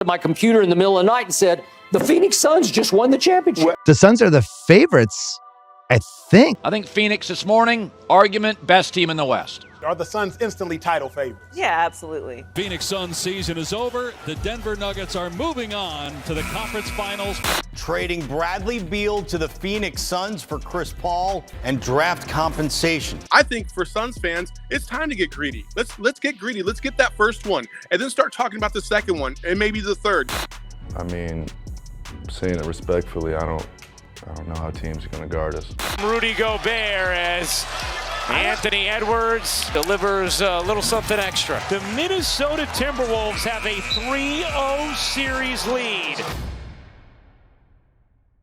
my computer in the middle of the night and said, the Phoenix Suns just won the championship. The Suns are the favorites, I think. I think Phoenix this morning, argument, best team in the West. Are the Suns instantly title favorites? Yeah, absolutely. Phoenix Suns season is over. The Denver Nuggets are moving on to the conference finals. Trading Bradley Beal to the Phoenix Suns for Chris Paul and draft compensation. I think for Suns fans, it's time to get greedy. Let's get greedy. Let's get that first one and then start talking about the second one and maybe the third. I mean, saying it respectfully, I don't know how teams are going to guard us. Rudy Gobert as Anthony Edwards delivers a little something extra. The Minnesota Timberwolves have a 3-0 series lead.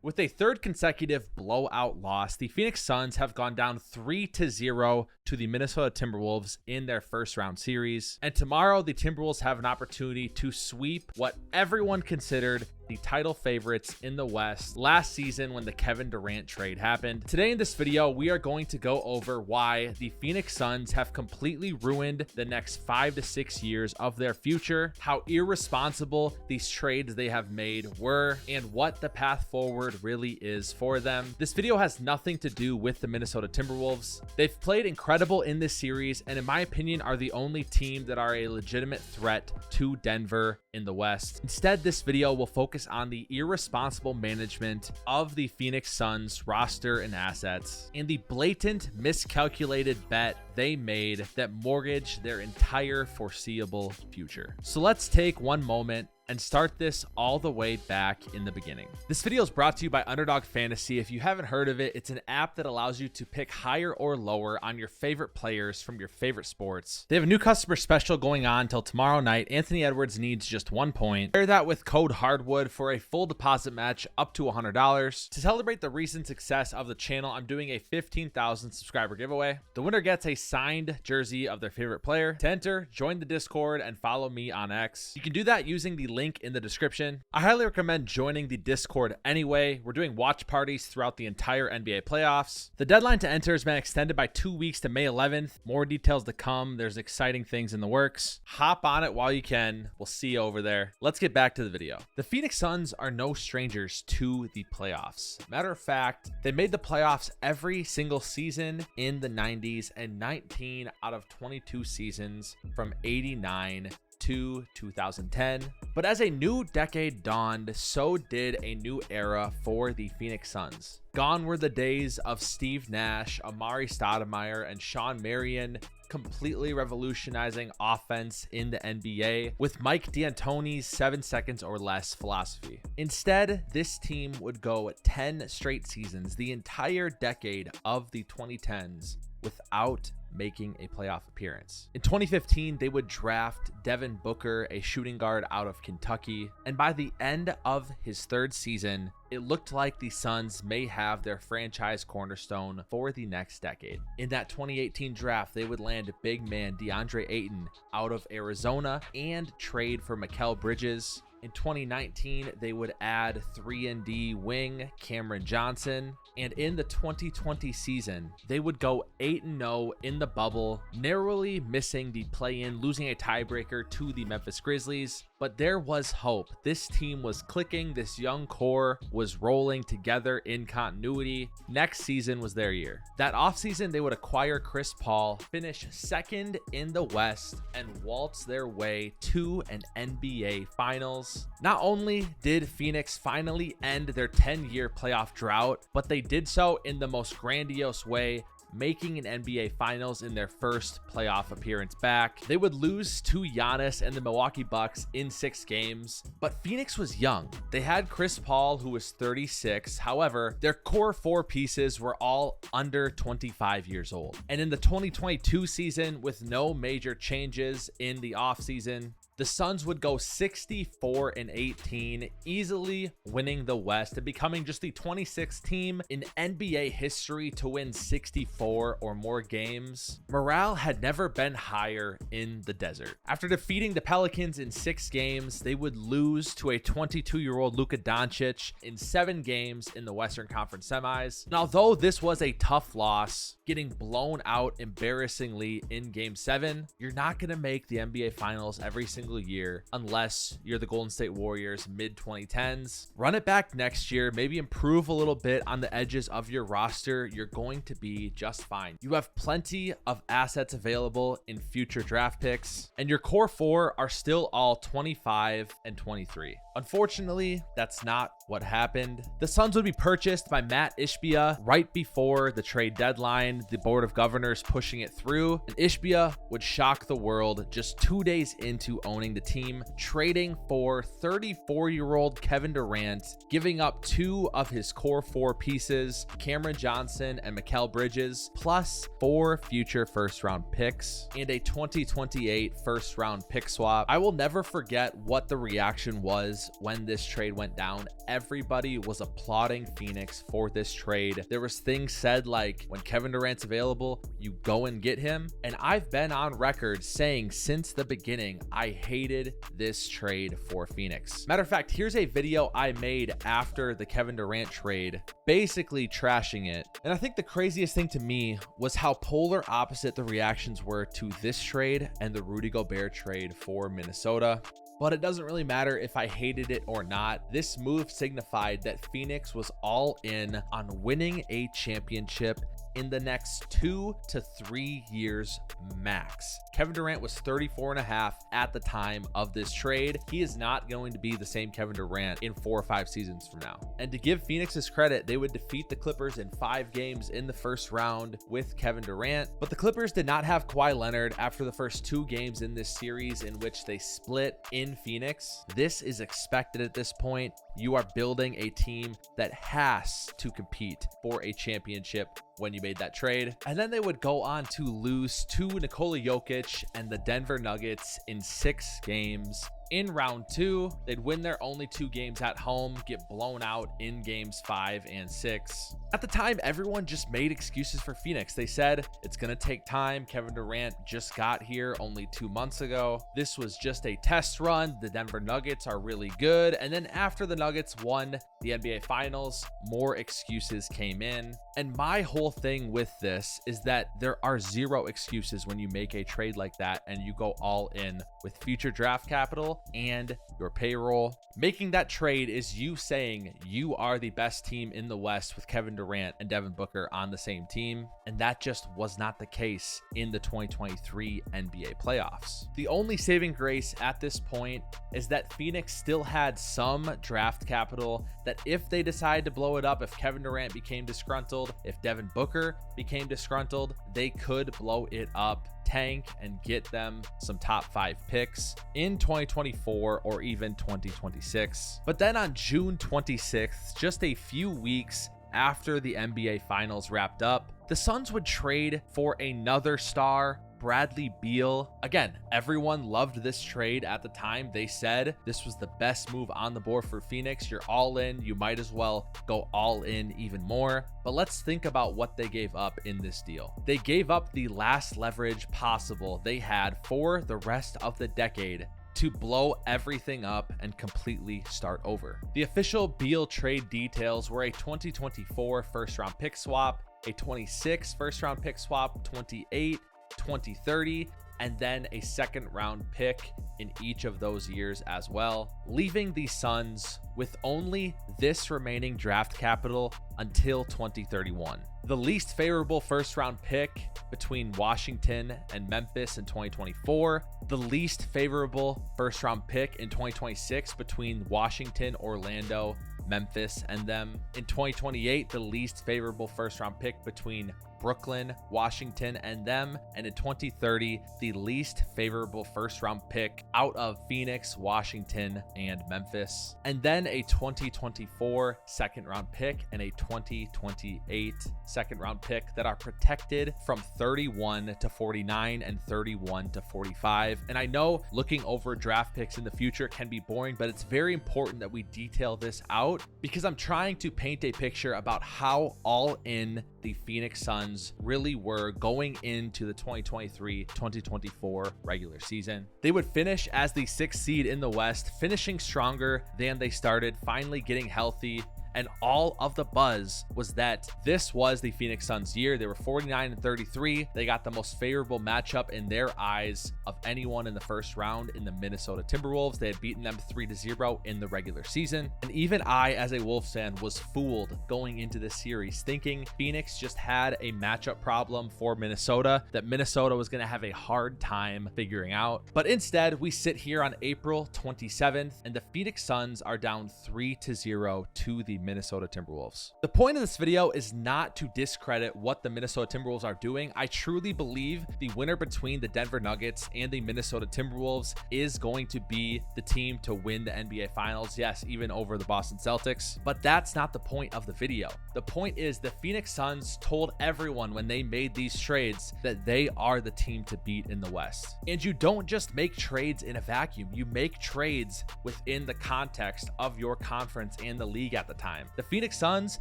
With a third consecutive blowout loss, the Phoenix Suns have gone down 3-0 to the Minnesota Timberwolves in their first round series. And tomorrow, the Timberwolves have an opportunity to sweep what everyone considered the title favorites in the West last season when the Kevin Durant trade happened. Today in this video, we are going to go over why the Phoenix Suns have completely ruined the next 5 to 6 years of their future, how irresponsible these trades they have made were, and what the path forward really is for them. This video has nothing to do with the Minnesota Timberwolves. They've played incredible in this series, and in my opinion, are the only team that are a legitimate threat to Denver in the West. Instead, this video will focus on the irresponsible management of the Phoenix Suns roster and assets, and the blatant miscalculated bet they made that mortgaged their entire foreseeable future. So let's take one moment and start this all the way back in the beginning. This video is brought to you by Underdog Fantasy. If you haven't heard of it, it's an app that allows you to pick higher or lower on your favorite players from your favorite sports. They have a new customer special going on until tomorrow night. Anthony Edwards needs just 1 point. Pair that with code HARDWOOD for a full deposit match up to $100. To celebrate the recent success of the channel, I'm doing a 15,000 subscriber giveaway. The winner gets a signed jersey of their favorite player. To enter, join the Discord and follow me on X. You can do that using the link in the description. I highly recommend joining the Discord anyway. We're doing watch parties throughout the entire NBA playoffs. The deadline to enter has been extended by 2 weeks to May 11th. More details to come. There's exciting things in the works. Hop on it while you can. We'll see you over there. Let's get back to the video. The Phoenix Suns are no strangers to the playoffs. Matter of fact, they made the playoffs every single season in the 90s and 19 out of 22 seasons from 89 to 2010. But as a new decade dawned, so did a new era for the Phoenix Suns. Gone were the days of Steve Nash, Amari Stoudemire, and Shawn Marion completely revolutionizing offense in the NBA with Mike D'Antoni's 7 seconds or less philosophy. Instead, this team would go 10 straight seasons, the entire decade of the 2010s, without making a playoff appearance. In 2015, they would draft Devin Booker, a shooting guard out of Kentucky, and by the end of his third season, it looked like the Suns may have their franchise cornerstone for the next decade. In that 2018 draft, they would land big man DeAndre Ayton out of Arizona and trade for Mikal Bridges. In 2019, they would add 3-and-D wing Cameron Johnson. And in the 2020 season, they would go 8-0 in the bubble, narrowly missing the play-in, losing a tiebreaker to the Memphis Grizzlies. But there was hope. This team was clicking. This young core was rolling together in continuity. Next season was their year. That offseason, they would acquire Chris Paul, finish second in the West, and waltz their way to an NBA Finals. Not only did Phoenix finally end their 10-year playoff drought, but they did so in the most grandiose way, making an NBA Finals in their first playoff appearance back. They would lose to Giannis and the Milwaukee Bucks in 6 games, but Phoenix was young. They had Chris Paul, who was 36. However, their core 4 pieces were all under 25 years old. And in the 2022 season, with no major changes in the offseason, the Suns would go 64-18, easily winning the West and becoming just the 26th team in NBA history to win 64 or more games. Morale had never been higher in the desert. After defeating the Pelicans in 6 games, they would lose to a 22-year-old Luka Doncic in 7 games in the Western Conference semis. And although this was a tough loss, getting blown out embarrassingly in Game 7, you're not going to make the NBA Finals every single single year unless you're the Golden State Warriors mid 2010s. Run it back next year, maybe improve a little bit on the edges of your roster. You're going to be just fine. You have plenty of assets available in future draft picks, and your core four are still all 25 and 23. Unfortunately, that's not what happened. The Suns would be purchased by Matt Ishbia right before the trade deadline, the Board of Governors pushing it through, and Ishbia would shock the world just 2 days into owning the team, trading for 34-year-old Kevin Durant, giving up 2 of his core 4 pieces, Cameron Johnson and Mikal Bridges, plus 4 future first-round picks and a 2028 first-round pick swap. I will never forget what the reaction was when this trade went down. Everybody was applauding Phoenix for this trade. There was things said like, when Kevin Durant's available, you go and get him. And I've been on record saying since the beginning, I hated this trade for Phoenix. Matter of fact, here's a video I made after the Kevin Durant trade, basically trashing it. And I think the craziest thing to me was how polar opposite the reactions were to this trade and the Rudy Gobert trade for Minnesota. But it doesn't really matter if I hated it or not. This move signified that Phoenix was all in on winning a championship in the next 2 to 3 years max. Kevin Durant was 34 and a half at the time of this trade. He is not going to be the same Kevin Durant in 4 or 5 seasons from now. And to give Phoenix's credit, they would defeat the Clippers in 5 games in the first round with Kevin Durant. But the Clippers did not have Kawhi Leonard after the first 2 games in this series, in which they split in Phoenix. This is expected at this point. You are building a team that has to compete for a championship when you made that trade. And then they would go on to lose to Nikola Jokic and the Denver Nuggets in 6 games. In round 2, they'd win their only 2 games at home, get blown out in games 5 and 6. At the time, everyone just made excuses for Phoenix. They said it's going to take time. Kevin Durant just got here only 2 months ago. This was just a test run. The Denver Nuggets are really good. And then after the Nuggets won the NBA Finals, more excuses came in. And my whole thing with this is that there are 0 excuses when you make a trade like that and you go all in with future draft capital and your payroll. Making that trade is you saying you are the best team in the West with Kevin Durant and Devin Booker on the same team, and that just was not the case in the 2023 NBA playoffs. The only saving grace at this point is that Phoenix still had some draft capital that if they decide to blow it up, if Kevin Durant became disgruntled, if Devin Booker became disgruntled, they could blow it up, tank, and get them some top 5 picks in 2024 or even 2026. But then on June 26th, just a few weeks after the NBA Finals wrapped up, the Suns would trade for another star, Bradley Beal. Again, everyone loved this trade at the time. They said this was the best move on the board for Phoenix. You're all in. You might as well go all in even more. But let's think about what they gave up in this deal. They gave up the last leverage possible they had for the rest of the decade to blow everything up and completely start over. The official Beal trade details were a 2024 first-round pick swap, a 26 first-round pick swap, 28, 2030, and then a second-round pick in each of those years as well, leaving the Suns with only this remaining draft capital until 2031. The least favorable first-round pick between Washington and Memphis in 2024, the least favorable first-round pick in 2026 between Washington, Orlando, Memphis, and them. In 2028, the least favorable first-round pick between Brooklyn, Washington, and them. And in 2030, the least favorable first-round pick out of Phoenix, Washington, and Memphis. And then a 2024 second-round pick and a 2028 second-round pick that are protected from 31 to 49 and 31 to 45. And I know looking over draft picks in the future can be boring, but it's very important that we detail this out because I'm trying to paint a picture about how all in the Phoenix Suns really were going into the 2023-2024 regular season. They would finish as the 6th seed in the West, finishing stronger than they started, finally getting healthy. and all of the buzz was that this was the Phoenix Suns year. They were 49-33. They got the most favorable matchup in their eyes of anyone in the first round in the Minnesota Timberwolves. They had beaten them 3-0 in the regular season. And even I, as a Wolves fan, was fooled going into this series, thinking Phoenix just had a matchup problem for Minnesota that Minnesota was going to have a hard time figuring out. But instead, we sit here on April 27th, and the Phoenix Suns are down 3-0 to the Minnesota Timberwolves. The point of this video is not to discredit what the Minnesota Timberwolves are doing. I truly believe the winner between the Denver Nuggets and the Minnesota Timberwolves is going to be the team to win the NBA Finals. Yes, even over the Boston Celtics. But that's not the point of the video. The point is the Phoenix Suns told everyone when they made these trades that they are the team to beat in the West. And you don't just make trades in a vacuum. You make trades within the context of your conference and the league at the time. The Phoenix Suns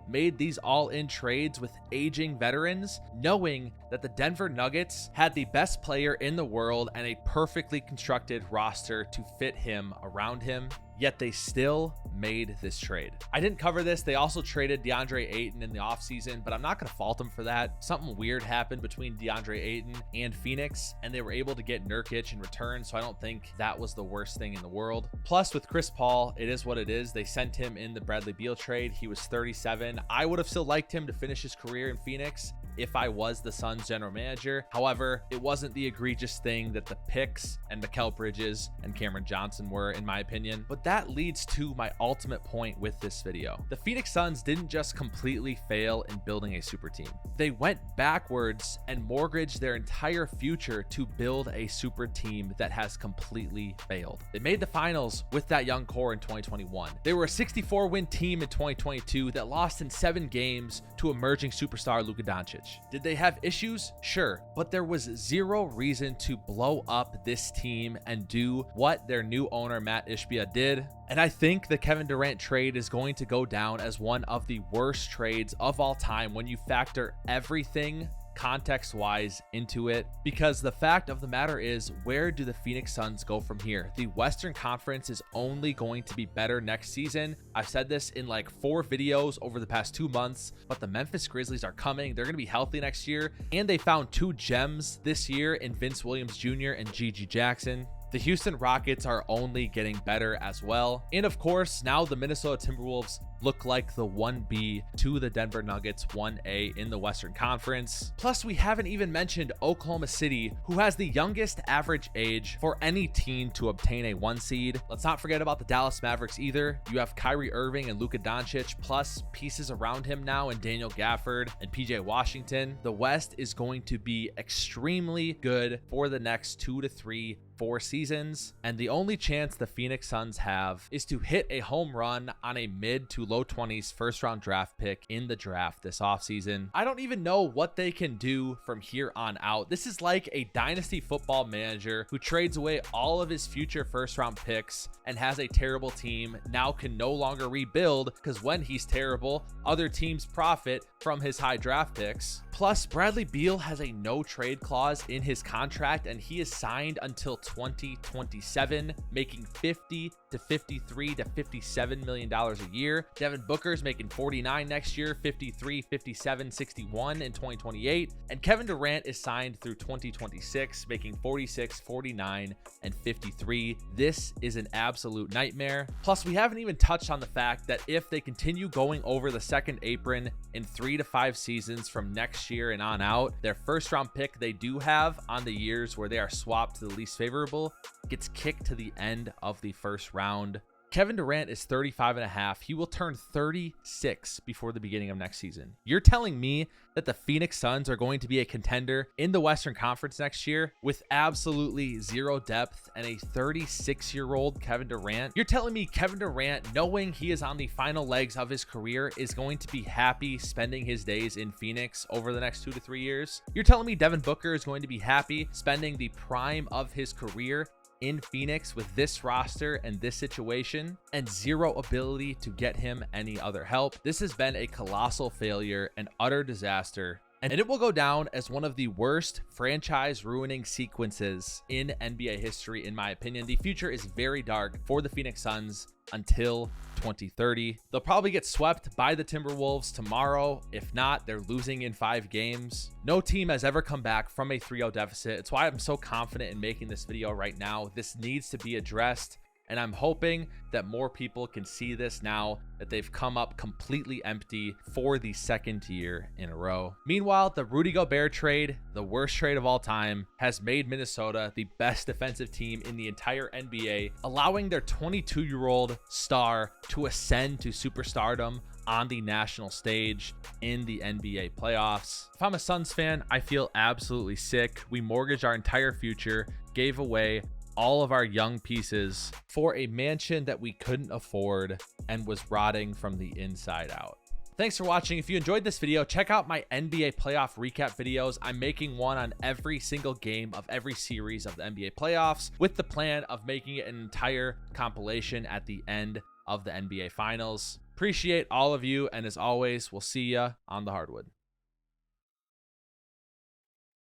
made these all-in trades with aging veterans, knowing that the Denver Nuggets had the best player in the world and a perfectly constructed roster to fit him around him. Yet they still made this trade. I didn't cover this. They also traded DeAndre Ayton in the offseason, but I'm not going to fault them for that. Something weird happened between DeAndre Ayton and Phoenix, and they were able to get Nurkic in return, so I don't think that was the worst thing in the world. Plus, with Chris Paul, it is what it is. They sent him in the Bradley Beal trade. He was 37. I would have still liked him to finish his career in Phoenix if I was the Suns general manager. However, it wasn't the egregious thing that the picks and Mikal Bridges and Cameron Johnson were, in my opinion. But that leads to my ultimate point with this video. The Phoenix Suns didn't just completely fail in building a super team. They went backwards and mortgaged their entire future to build a super team that has completely failed. They made the finals with that young core in 2021. They were a 64-win team in 2022 that lost in 7 games to emerging superstar Luka Doncic. Did they have issues? Sure, but there was zero reason to blow up this team and do what their new owner Matt Ishbia did. And I think the Kevin Durant trade is going to go down as one of the worst trades of all time when you factor everything context-wise into it, because the fact of the matter is, where do the Phoenix Suns go from here? The Western Conference is only going to be better next season. I've said this in like 4 videos over the past 2 months, but the Memphis Grizzlies are coming. They're going to be healthy next year, and they found 2 gems this year in Vince Williams Jr. and Gigi Jackson. The Houston Rockets are only getting better as well. And of course, now the Minnesota Timberwolves look like the 1B to the Denver Nuggets 1A in the Western Conference. Plus, we haven't even mentioned Oklahoma City, who has the youngest average age for any team to obtain a 1 seed. Let's not forget about the Dallas Mavericks either. You have Kyrie Irving and Luka Doncic, plus pieces around him now in Daniel Gafford and PJ Washington. The West is going to be extremely good for the next 2 to 3 4 seasons, and the only chance the Phoenix Suns have is to hit a home run on a mid to low 20s first round draft pick in the draft this offseason. I don't even know what they can do from here on out. This is like a dynasty football manager who trades away all of his future first round picks and has a terrible team, now can no longer rebuild because when he's terrible, other teams profit from his high draft picks. Plus, Bradley Beal has a no trade clause in his contract, and he is signed until 2027, making $50 to $53 to $57 million a year. Devin Booker's making 49 next year, 53, 57, 61 in 2028. And Kevin Durant is signed through 2026, making 46, 49, and 53. This is an absolute nightmare. Plus, we haven't even touched on the fact that if they continue going over the second apron in 3 to 5 seasons from next year and on out, their first round pick they do have on the years where they are swapped to the least favorable gets kicked to the end of the first round. Kevin Durant is 35 and a half. He will turn 36 before the beginning of next season. You're telling me that the Phoenix Suns are going to be a contender in the Western Conference next year with absolutely zero depth and a 36-year-old Kevin Durant? You're telling me Kevin Durant, knowing he is on the final legs of his career, is going to be happy spending his days in Phoenix over the next 2 to 3 years? You're telling me Devin Booker is going to be happy spending the prime of his career in Phoenix with this roster and this situation and zero ability to get him any other help? This has been a colossal failure, an utter disaster, and it will go down as one of the worst franchise ruining sequences in NBA history, in my opinion. The future is very dark for the Phoenix Suns, until 2030. They'll probably get swept by the Timberwolves tomorrow. If not, they're losing in 5 games. No team has ever come back from a 3-0 deficit. It's why I'm so confident in making this video right now. This needs to be addressed, and I'm hoping that more people can see this now that they've come up completely empty for the 2nd year in a row. Meanwhile, the Rudy Gobert trade, the worst trade of all time, has made Minnesota the best defensive team in the entire NBA, allowing their 22-year-old star to ascend to superstardom on the national stage in the NBA playoffs. If I'm a Suns fan, I feel absolutely sick. We mortgaged our entire future, gave away all of our young pieces for a mansion that we couldn't afford and was rotting from the inside out. Thanks for watching. If you enjoyed this video, check out my NBA playoff recap videos. I'm making one on every single game of every series of the NBA playoffs with the plan of making it an entire compilation at the end of the NBA finals. Appreciate all of you, and as always, we'll see ya on the hardwood.